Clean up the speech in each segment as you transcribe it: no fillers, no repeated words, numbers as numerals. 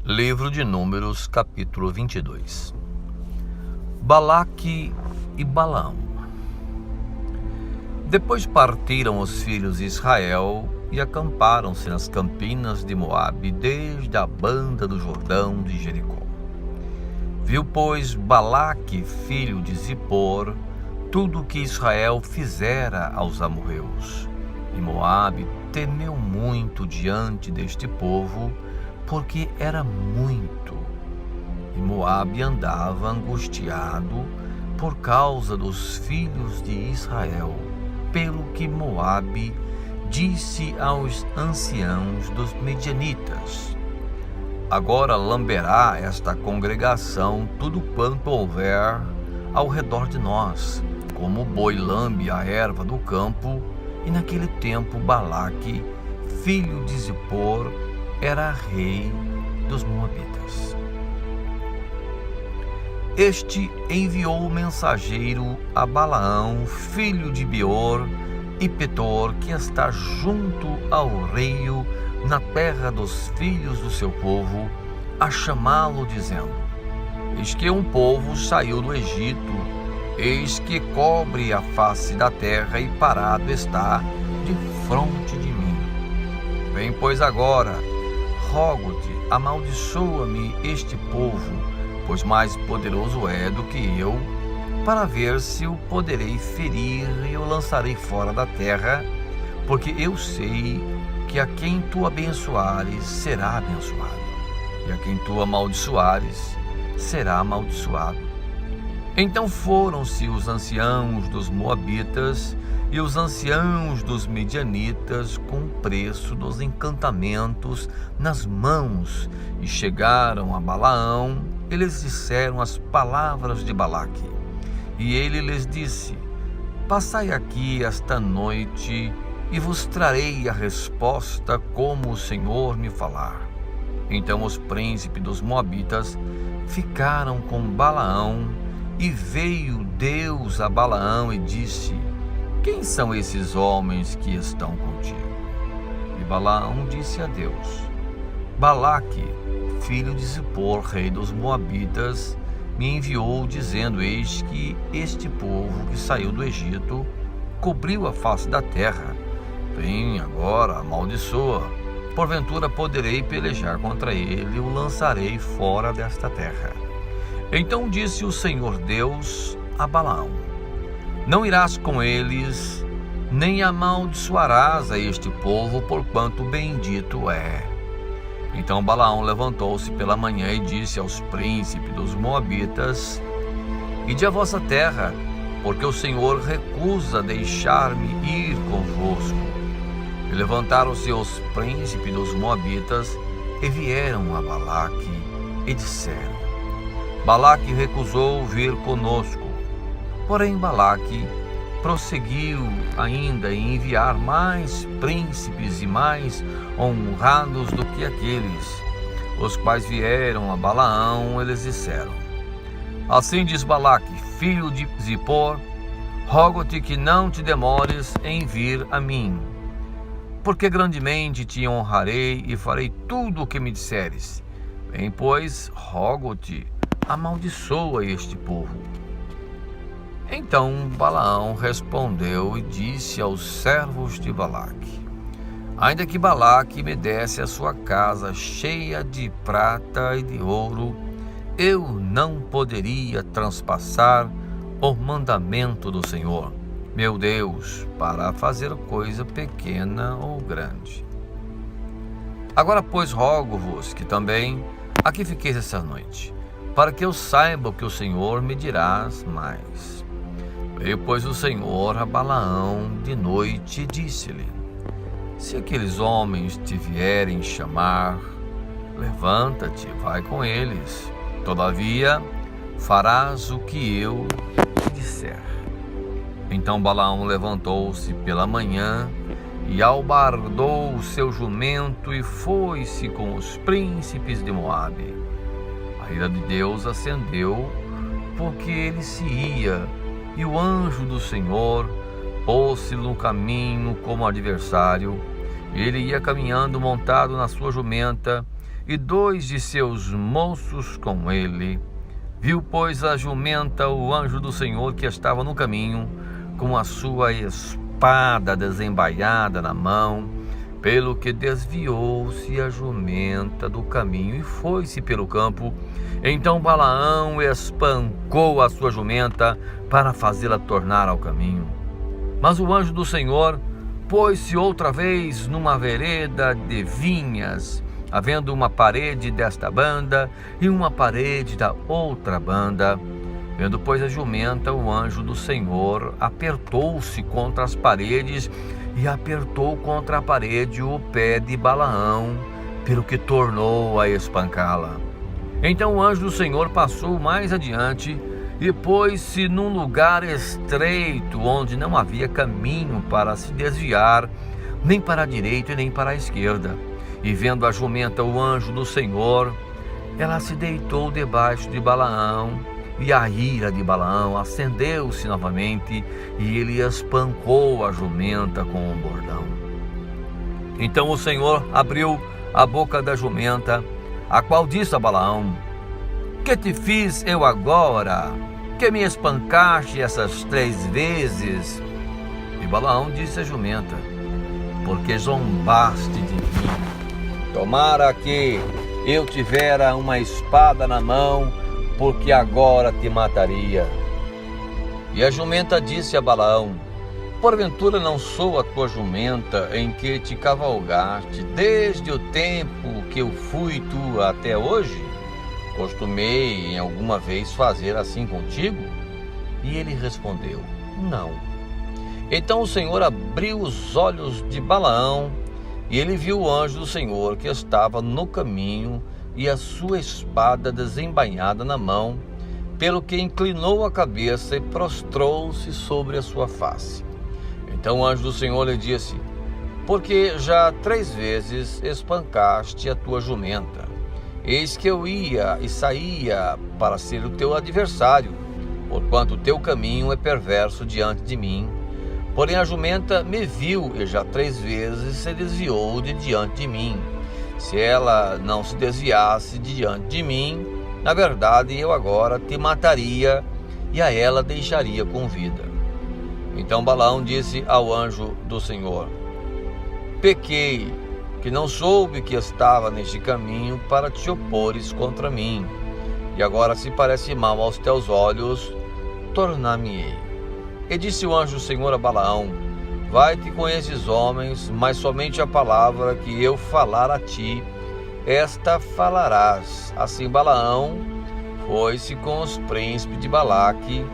Livro de Números, capítulo 22. Balaque e Balaão. Depois partiram os filhos de Israel e acamparam-se nas campinas de Moabe, desde a banda do Jordão de Jericó. Viu, pois, Balaque, filho de Zippor, tudo o que Israel fizera aos amorreus. E Moabe temeu muito diante deste povo, porque era muito. E Moabe andava angustiado por causa dos filhos de Israel, pelo que Moabe disse aos anciãos dos medianitas: agora lamberá esta congregação tudo quanto houver ao redor de nós, como o boi lambe a erva do campo. E naquele tempo Balaque, filho de Zippor, era rei dos Moabitas. Este enviou o mensageiro a Balaão, filho de Beor, e Petor, que está junto ao rio, na terra dos filhos do seu povo, a chamá-lo, dizendo: eis que um povo saiu do Egito, eis que cobre a face da terra e parado está defronte de mim. Vem, pois, agora, rogo-te, amaldiçoa-me este povo, pois mais poderoso é do que eu, para ver se o poderei ferir e o lançarei fora da terra, porque eu sei que a quem tu abençoares será abençoado, e a quem tu amaldiçoares será amaldiçoado. Então foram-se os anciãos dos Moabitas e os anciãos dos medianitas com o preço dos encantamentos nas mãos, e chegaram a Balaão. Eles disseram as palavras de Balaque, e ele lhes disse: passai aqui esta noite, e vos trarei a resposta como o Senhor me falar. Então os príncipes dos Moabitas ficaram com Balaão, e veio Deus a Balaão e disse: quem são esses homens que estão contigo? E Balaão disse a Deus: Balaque, filho de Zippor, rei dos Moabitas, me enviou, dizendo: eis que este povo que saiu do Egito cobriu a face da terra. Vem agora, amaldiçoa, porventura poderei pelejar contra ele e o lançarei fora desta terra. Então disse o Senhor Deus a Balaão: não irás com eles, nem amaldiçoarás a este povo, porquanto bendito é. Então Balaão levantou-se pela manhã e disse aos príncipes dos Moabitas: ide à vossa terra, porque o Senhor recusa deixar-me ir convosco. E levantaram-se os príncipes dos Moabitas e vieram a Balaque e disseram: Balaque recusou vir conosco. Porém Balaque prosseguiu ainda em enviar mais príncipes e mais honrados do que aqueles, os quais vieram a Balaão. Eles disseram: assim diz Balaque, filho de Zippor, rogo-te que não te demores em vir a mim, porque grandemente te honrarei e farei tudo o que me disseres. Vem, pois, rogo-te, amaldiçoa este povo. Então Balaão respondeu e disse aos servos de Balaque: ainda que Balaque me desse a sua casa cheia de prata e de ouro, eu não poderia transpassar o mandamento do Senhor, meu Deus, para fazer coisa pequena ou grande. Agora, pois, rogo-vos que também aqui fiqueis essa noite, para que eu saiba o que o Senhor me dirás mais. Veio, pois, o Senhor a Balaão de noite e disse-lhe: se aqueles homens te vierem chamar, levanta-te, vai com eles. Todavia, farás o que eu te disser. Então Balaão levantou-se pela manhã e albardou o seu jumento e foi-se com os príncipes de Moabe. A ira de Deus acendeu, porque ele se ia, e o anjo do Senhor pôs-se no caminho como adversário. Ele ia caminhando montado na sua jumenta, e 2 de seus moços com ele. Viu, pois, a jumenta o anjo do Senhor que estava no caminho, com a sua espada desembaiada na mão, pelo que desviou-se a jumenta do caminho e foi-se pelo campo. Então Balaão espancou a sua jumenta para fazê-la tornar ao caminho. Mas o anjo do Senhor pôs-se outra vez numa vereda de vinhas, havendo uma parede desta banda e uma parede da outra banda. Vendo, pois, a jumenta, o anjo do Senhor apertou-se contra as paredes e apertou contra a parede o pé de Balaão, pelo que tornou a espancá-la. Então o anjo do Senhor passou mais adiante e pôs-se num lugar estreito, onde não havia caminho para se desviar, nem para a direita e nem para a esquerda. E vendo a jumenta o anjo do Senhor, ela se deitou debaixo de Balaão, e a ira de Balaão acendeu-se novamente, e ele espancou a jumenta com um bordão. Então o Senhor abriu a boca da jumenta, a qual disse a Balaão: que te fiz eu agora, que me espancaste essas 3 vezes? E Balaão disse à jumenta: porque zombaste de mim. Tomara que eu tivera uma espada na mão, porque agora te mataria. E a jumenta disse a Balaão: porventura não sou a tua jumenta em que te cavalgaste desde o tempo que eu fui tu até hoje? Costumei em alguma vez fazer assim contigo? E ele respondeu: não. Então o Senhor abriu os olhos de Balaão, e ele viu o anjo do Senhor que estava no caminho e a sua espada desembainhada na mão, pelo que inclinou a cabeça e prostrou-se sobre a sua face. Então o anjo do Senhor lhe disse: porque já 3 vezes espancaste a tua jumenta. Eis que eu ia e saía para ser o teu adversário, porquanto o teu caminho é perverso diante de mim. Porém a jumenta me viu e já 3 vezes se desviou de diante de mim. Se ela não se desviasse de diante de mim, na verdade eu agora te mataria e a ela deixaria com vida. Então Balaão disse ao anjo do Senhor: pequei, que não soube que estava neste caminho para te opores contra mim. E agora, se parece mal aos teus olhos, tornar-me-ei. E disse o anjo do Senhor a Balaão: vai-te com esses homens, mas somente a palavra que eu falar a ti, esta falarás. Assim Balaão foi-se com os príncipes de Balaque,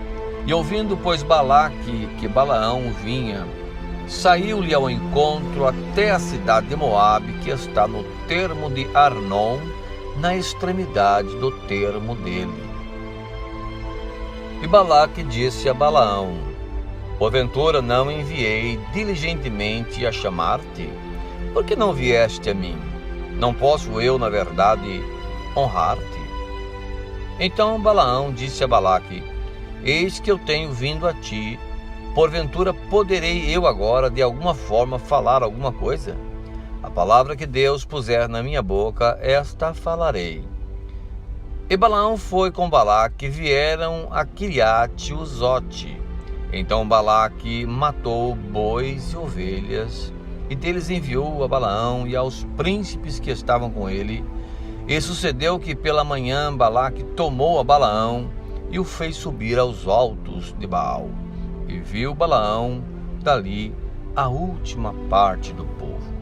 e ouvindo, pois, Balaque que Balaão vinha, saiu-lhe ao encontro até a cidade de Moabe, que está no termo de Arnon, na extremidade do termo dele. E Balaque disse a Balaão: porventura não enviei diligentemente a chamar-te? Por que não vieste a mim? Não posso eu, na verdade, honrar-te? Então Balaão disse a Balaque: eis que eu tenho vindo a ti, porventura poderei eu agora de alguma forma falar alguma coisa? A palavra que Deus puser na minha boca, esta falarei. E Balaão foi com Balaque, vieram a Quiriate-Uzote. Então Balaque matou bois e ovelhas, e deles enviou a Balaão e aos príncipes que estavam com ele. E sucedeu que pela manhã Balaque tomou a Balaão e o fez subir aos altos de Baal. E viu Balaão dali a última parte do povo.